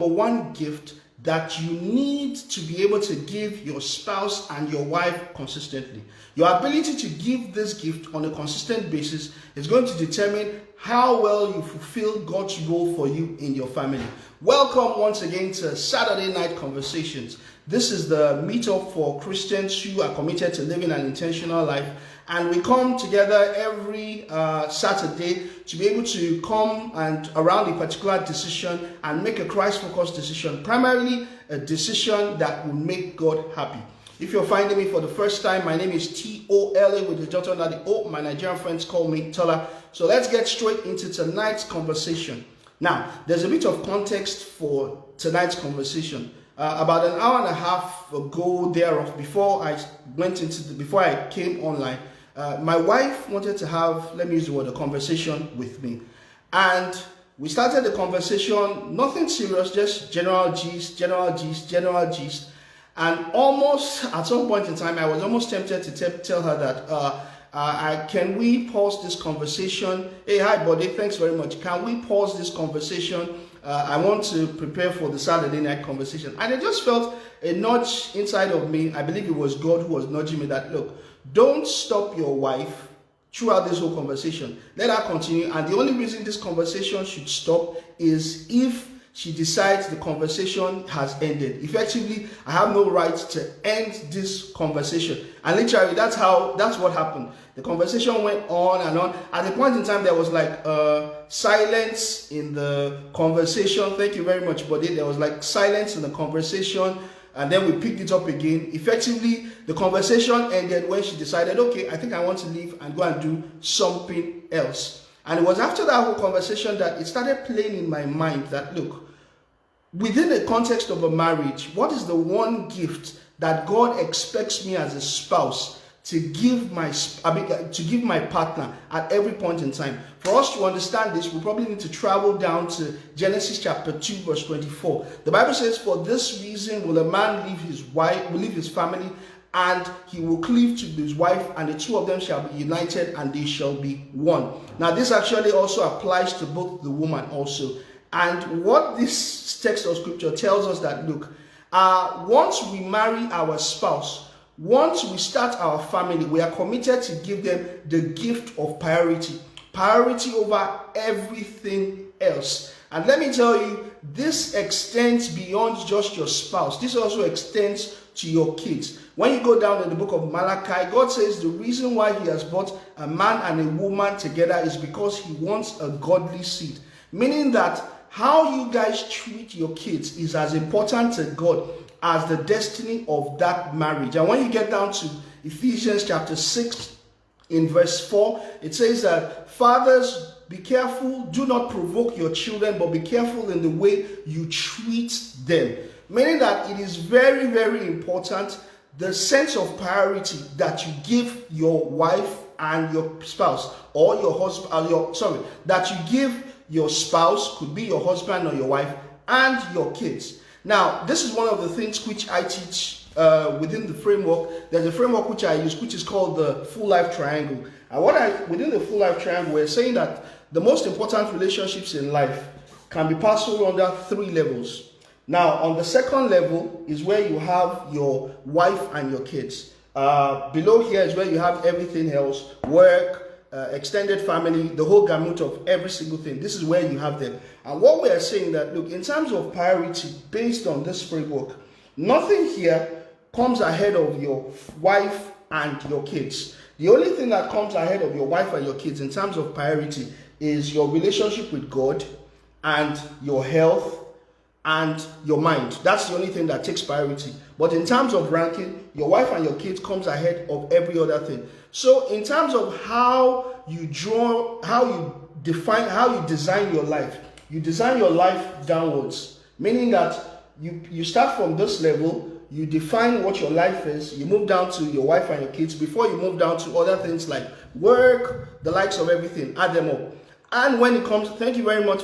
one gift that you need to be able to give your spouse and your wife consistently. Your ability to give this gift on a consistent basis is going to determine how well you fulfill God's role for you in your family. Welcome once again to Saturday Night Conversations. This is the meetup for Christians who are committed to living an intentional life. And we come together every Saturday to be able to come and around a particular decision and make a Christ-focused decision, primarily a decision that will make God happy. If you're finding me for the first time, my name is T-O-L-A with the dot under the O. My Nigerian friends call me Tola. So let's get straight into tonight's conversation. Now, there's a bit of context for tonight's conversation. About an hour and a half ago thereof, before I came online, my wife wanted to have, let me use the word, a conversation with me. And we started the conversation, nothing serious, just general gist. And almost at some point in time, I was almost tempted to tell her that, can we pause this conversation? Hey, hi, buddy, thanks very much. Can we pause this conversation? I want to prepare for the Saturday night conversation. And I just felt a nudge inside of me. I believe it was God who was nudging me that, look, don't stop your wife throughout this whole conversation. Let her continue. And the only reason this conversation should stop is if she decides the conversation has ended. Effectively, I have no right to end this conversation. And literally, that's what happened. The conversation went on and on. At a point in time, there was like silence in the conversation. Thank you very much, buddy. There was like silence in the conversation. And then we picked it up again. Effectively, the conversation ended when she decided, okay, I think I want to leave and go and do something else. And it was after that whole conversation that it started playing in my mind that, look, within the context of a marriage, what is the one gift that God expects me as a spouse to give my partner at every point in time? For us to understand this, we probably need to travel down to Genesis chapter 2, verse 24. The Bible says, for this reason will a man leave his family, and he will cleave to his wife, and the two of them shall be united, and they shall be one. Now, this actually also applies to both the woman also. And what this text of scripture tells us that, look, once we marry our spouse, once we start our family, we are committed to give them the gift of priority over everything else. And let me tell you, this extends beyond just your spouse. This also extends to your kids. When you go down in the book of Malachi, God says the reason why he has brought a man and a woman together is because he wants a godly seed. Meaning that how you guys treat your kids is as important to God as the destiny of that marriage. And when you get down to Ephesians chapter 6 in verse 4, it says that fathers, be careful, do not provoke your children, but be careful in the way you treat them. Meaning that it is very, very important, the sense of priority that you give your wife and your spouse, or your husband, that you give your spouse, could be your husband or your wife, and your kids. Now, this is one of the things which I teach within the framework. There's a framework which I use, which is called the full life triangle. And within the full life triangle, we're saying that the most important relationships in life can be parceled under 3 levels. Now, on the second level is where you have your wife and your kids. Below here is where you have everything else, work, extended family, the whole gamut of every single thing. This is where you have them. And what we are saying that, look, in terms of priority, based on this framework, nothing here comes ahead of your wife and your kids. The only thing that comes ahead of your wife and your kids in terms of priority is your relationship with God and your health and your mind. That's the only thing that takes priority. But in terms of ranking, your wife and your kids comes ahead of every other thing. So in terms of how you design your life, you design your life downwards, meaning that you start from this level, you define what your life is, you move down to your wife and your kids before you move down to other things like work, the likes of everything, add them up. And when it comes, thank you very much,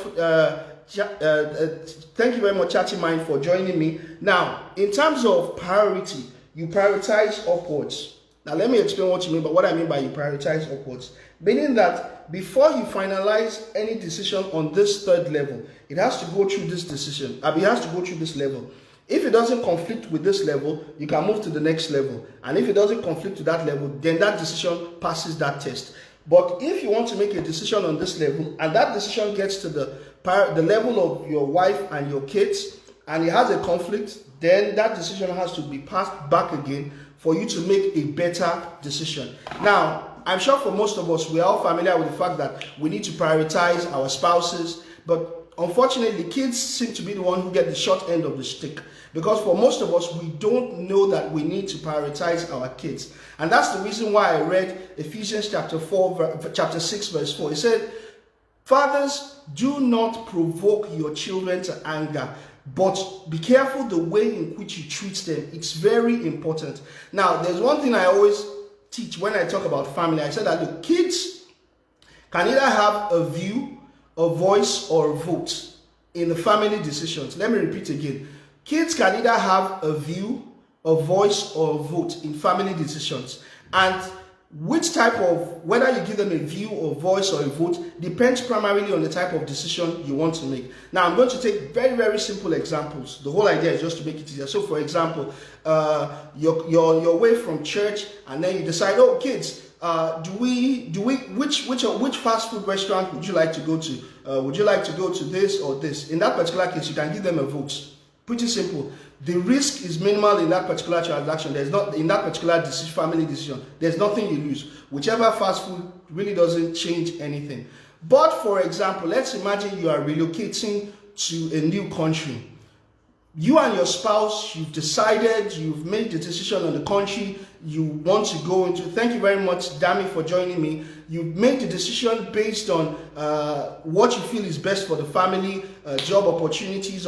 Chatty Mind, for joining me. Now, in terms of priority, you prioritize upwards. Now, let me explain what you mean by what I mean by you prioritize upwards. Meaning that before you finalize any decision on this third level, it has to go through this decision. It has to go through this level. If it doesn't conflict with this level, you can move to the next level. And if it doesn't conflict with that level, then that decision passes that test. But if you want to make a decision on this level, and that decision gets to the level of your wife and your kids, and it has a conflict, then that decision has to be passed back again for you to make a better decision. Now, I'm sure for most of us, we are all familiar with the fact that we need to prioritize our spouses, but unfortunately, kids seem to be the one who get the short end of the stick, because for most of us, we don't know that we need to prioritize our kids. And that's the reason why I read Ephesians chapter 6, verse 4. It said, "Fathers, do not provoke your children to anger, but be careful the way in which you treat them." It's very important. Now, there's one thing I always teach when I talk about family. I said that the kids can either have a view, a voice, or a vote in the family decisions. Let me repeat again. Kids can either have a view, a voice, or a vote in family decisions. And which type of, whether you give them a view or voice or a vote, depends primarily on the type of decision you want to make. Now, I'm going to take very, very simple examples. The whole idea is just to make it easier. So, for example, you're your way from church, and then you decide, oh, kids, which fast food restaurant would you like to go to? Would you like to go to this or this? In that particular case, you can give them a vote. Pretty simple. The risk is minimal in that particular transaction. There's not in that particular family decision. There's nothing you lose. Whichever fast food really doesn't change anything. But for example, let's imagine you are relocating to a new country. You and your spouse, you've decided, you've made the decision on the country you want to go into. Thank you very much, Dami, for joining me. You've made the decision based on what you feel is best for the family, job opportunities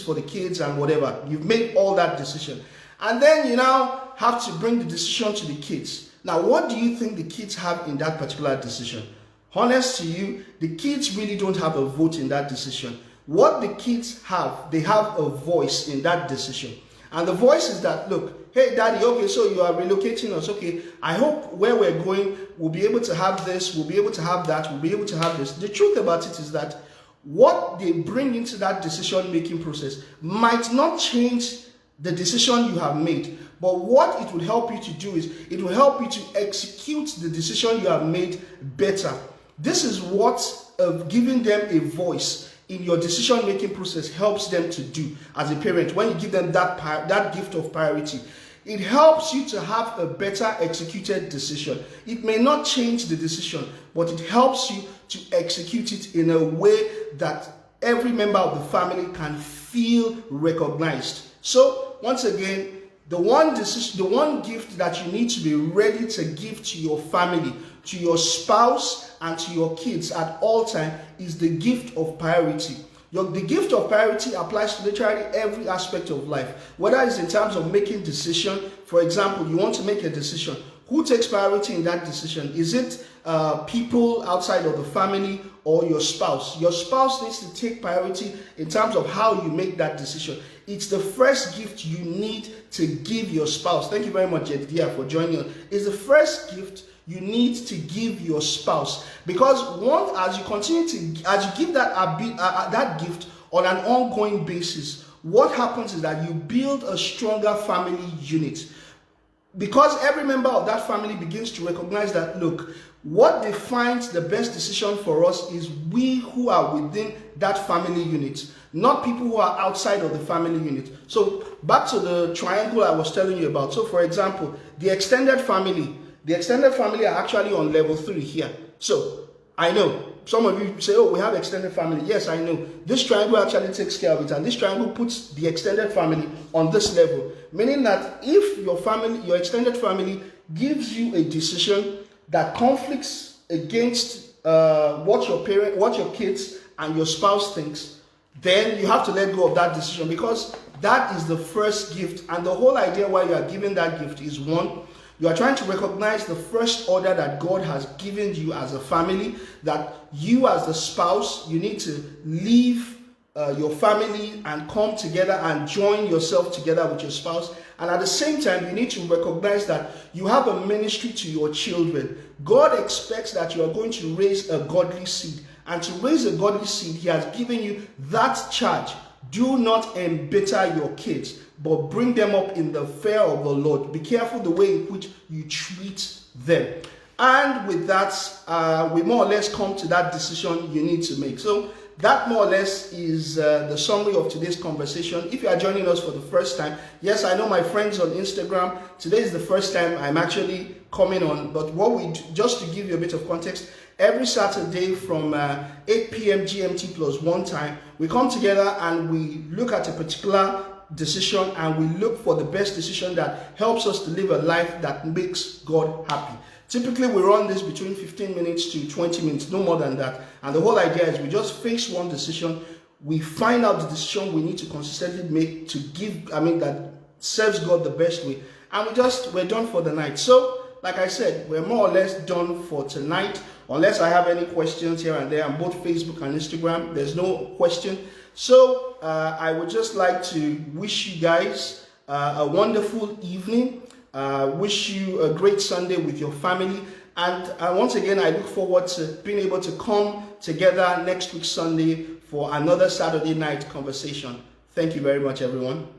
for the kids and whatever. You've made all that decision. And then you now have to bring the decision to the kids. Now, what do you think the kids have in that particular decision? Honest to you, the kids really don't have a vote in that decision. What the kids have, they have a voice in that decision. And the voice is that, look, hey, daddy, okay, so you are relocating us. Okay, I hope where we're going, we'll be able to have this, we'll be able to have that, we'll be able to have this. The truth about it is that what they bring into that decision-making process might not change the decision you have made. But what it will help you to do is, it will help you to execute the decision you have made better. This is what giving them a voice in your decision-making process helps them to do as a parent. When you give them that gift of priority, it helps you to have a better executed decision. It may not change the decision, but it helps you to execute it in a way that every member of the family can feel recognized. So once again, the one gift that you need to be ready to give to your family, to your spouse, and to your kids at all time is the gift of priority. The gift of priority applies to literally every aspect of life, whether it's in terms of making decision. For example, you want to make a decision. Who takes priority in that decision? Is it people outside of the family or your spouse? Your spouse needs to take priority in terms of how you make that decision. It's the first gift you need to give your spouse. Thank you very much, Jedidia, for joining us. It's the first gift you need to give your spouse, because as you give that gift on an ongoing basis, what happens is that you build a stronger family unit, because every member of that family begins to recognize that, look, what defines the best decision for us is we who are within that family unit, not people who are outside of the family unit. So back to the triangle I was telling you about. So for example, the extended family are actually on level 3 here. So I know some of you say, oh, we have extended family. Yes, I know. This triangle actually takes care of it, and this triangle puts the extended family on this level, meaning that if your extended family gives you a decision that conflicts against what your kids and your spouse thinks, then you have to let go of that decision, because that is the first gift. And the whole idea why you are giving that gift is, one, you are trying to recognize the first order that God has given you as a family, that you as the spouse, you need to live your family and come together and join yourself together with your spouse. And at the same time, you need to recognize that you have a ministry to your children. God expects that you are going to raise a godly seed. And to raise a godly seed, He has given you that charge. Do not embitter your kids, but bring them up in the fear of the Lord. Be careful the way in which you treat them. And with that, we more or less come to that decision you need to make. So that more or less is the summary of today's conversation. If you are joining us for the first time, yes, I know my friends on Instagram, today is the first time I'm actually coming on, but what we do, just to give you a bit of context, every Saturday from 8 p.m. GMT plus 1 time, we come together and we look at a particular decision and we look for the best decision that helps us to live a life that makes God happy. Typically, we run this between 15 minutes to 20 minutes, no more than that. And the whole idea is we just face one decision. We find out the decision we need to consistently make to that serves God the best way. And we're done for the night. So, like I said, we're more or less done for tonight. Unless I have any questions here and there on both Facebook and Instagram, there's no question. So, I would just like to wish you guys a wonderful evening. Wish you a great Sunday with your family, and once again I look forward to being able to come together next week Sunday for another Saturday night conversation. Thank you very much, everyone.